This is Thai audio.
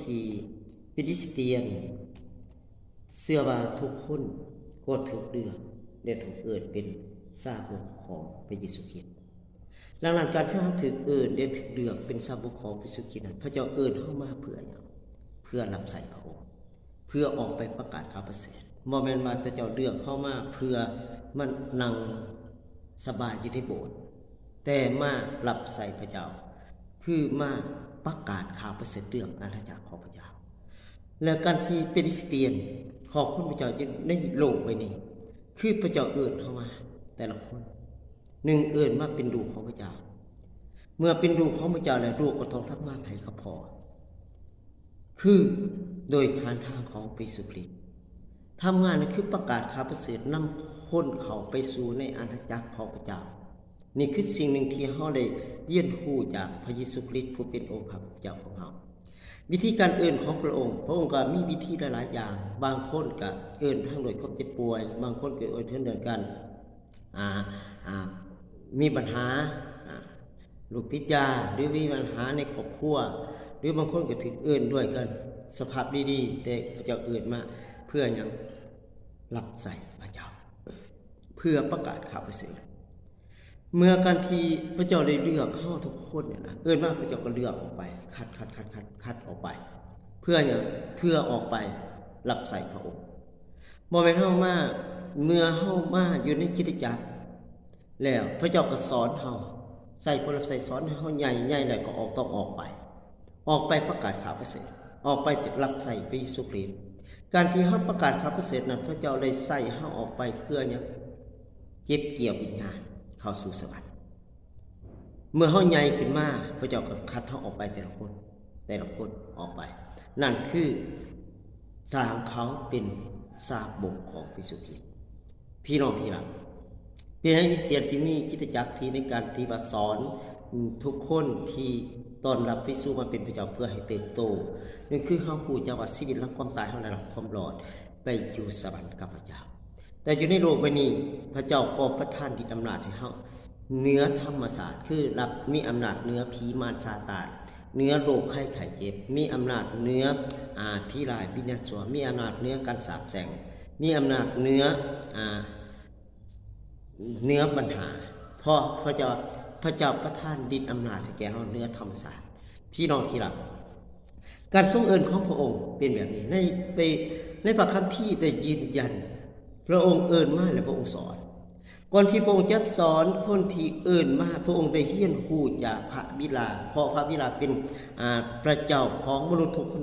ที่ฟิลิสเตียนเชื่อว่าทุกคนก็ถูกเลือกและถูกเอิ้นเป็นสาวกของพระเยซูคริสต์ดังนั้นการที่เราถูกเอิ้นและถูกเลือกเป็นสาวกของพระเยซูคริสต์นั้นพระเจ้าเอิ้นเฮามาเพื่อหยังเพื่อรับใช้พระองค์เพื่อออกไปประกาศข่าวประเสริฐบ่แม่นว่าพระเจ้าเลือกเฮามาเพื่อมันนั่งสบายอยู่ในโบสถ์แต่มารับใช้พระเจ้าคือมาประกาศข่าวประเสริฐเรื่องอาณาจักรของพระเจ้าและการที่เป็นคริสเตียนขอบคุณพระเจ้าจะได้โลกไปนี้คือพระเจ้าเอิ้นเฮามาแต่ละคนหนึ่งเอิ้นมาเป็นลูกของพระเจ้าเมื่อเป็นลูกของพระเจ้าแล้วลูกก็ต้องทำงานให้กับพ่อคือโดยผ่านทางของพระเยซูคริสต์ทำงานนั้นคือประกาศข่าวประเสริฐนำคนเขาไปสู่ในอาณาจักรของพระเจ้านี่คือสิ่งหนึ่งที่เฮาได้เรียนรู้จากพระเยซูคริสต์ผู้เป็นองค์พระเจ้าของเฮาวิธีการเอิ้นของพระองค์ก็มีวิธีหลายๆอย่างบางคนก็เอิ้นทางโดยความเจ็บป่วยบางคนก็เอิ้นทางเรื่องการมีปัญหาลูกติดยาหรือมีปัญหาในครอบครัวหรือบางคนก็ถูกเอิ้นด้วยกันสภาพดีๆแต่พระเจ้าเอิ้นมาเพื่อหยังรับใช้พระเจ้าเพื่อประกาศข่าวประเสริฐเมื่อการที่พระเจ้าได้เลือกเข้าทุกคนเนี่ยนะเอิ้นว่าพระเจ้าก็เลือกออกไปคัดออกไปเพื่อหยังเพื่อออกไปรับใช้พระองค์บ่แม่นเฮามาเมื่อเฮามาอยู่ในคริสตจักรแล้วพระเจ้าก็สอนเฮาใส่คนใส่สอนให้เฮาใหญ่แล้วก็ต้องออกไปประกาศข่าวประเสริฐออกไปจากรับใช้พระเยซูคริสต์การที่เฮาประกาศข่าวประเสริฐนั้นพระเจ้าได้ใส่เฮาออกไปเพื่อหยังเก็บเกี่ยววิญญาณเข้าสู่สวรรค์เมื่อเฮาใหญ่ขึ้นมาพระเจ้าก็คัดเฮาออกไปแต่ละคนออกไปนั่นคือสร้างเขาเป็นสาวกของพระเยซูคริสต์พี่น้องที่รักเป็นคริสเตียนที่มีคริสตจักรที่ในการที่ว่าสอนทุกคนที่ต้อนรับพระเยซูมาเป็นพระเจ้าเพื่อให้เติบโตนั่นคือเฮาฮู้จักว่าชีวิตหลังความตายเฮาได้รับความรอดไปอยู่สวรรค์กับพระเจ้าแต่อยู่ในโลกใบนี้พระเจ้าก็ประทานฤทธิ์อำนาจให้เฮาเหนือธรรมศาสตร์คือรับมีอำนาจเหนือผีมารซาตานเหนือโรคไข้ไข้เจ็บมีอำนาจเหนือผีร้ายวิญญาณชั่วมีอำนาจเหนือการสาปแช่งมีอำนาจเหนือปัญหาเพราะพระเจ้าประทานฤทธิ์อำนาจให้แก่เฮาเหนือธรรมศาสตร์พี่น้องที่รักการทรงเอิ้นของพระองค์เป็นแบบนี้ในพระคัมภีร์ได้ยืนยันพระองค์เอิ้นมาและพระองค์สอนก่อนที่พระองค์จะสอนคนที่เอิ้นมาพระองค์ได้เรียนรู้จากพระบิดาเพราะพระบิดาเป็นพระเจ้าของมนุษย์ทุกคน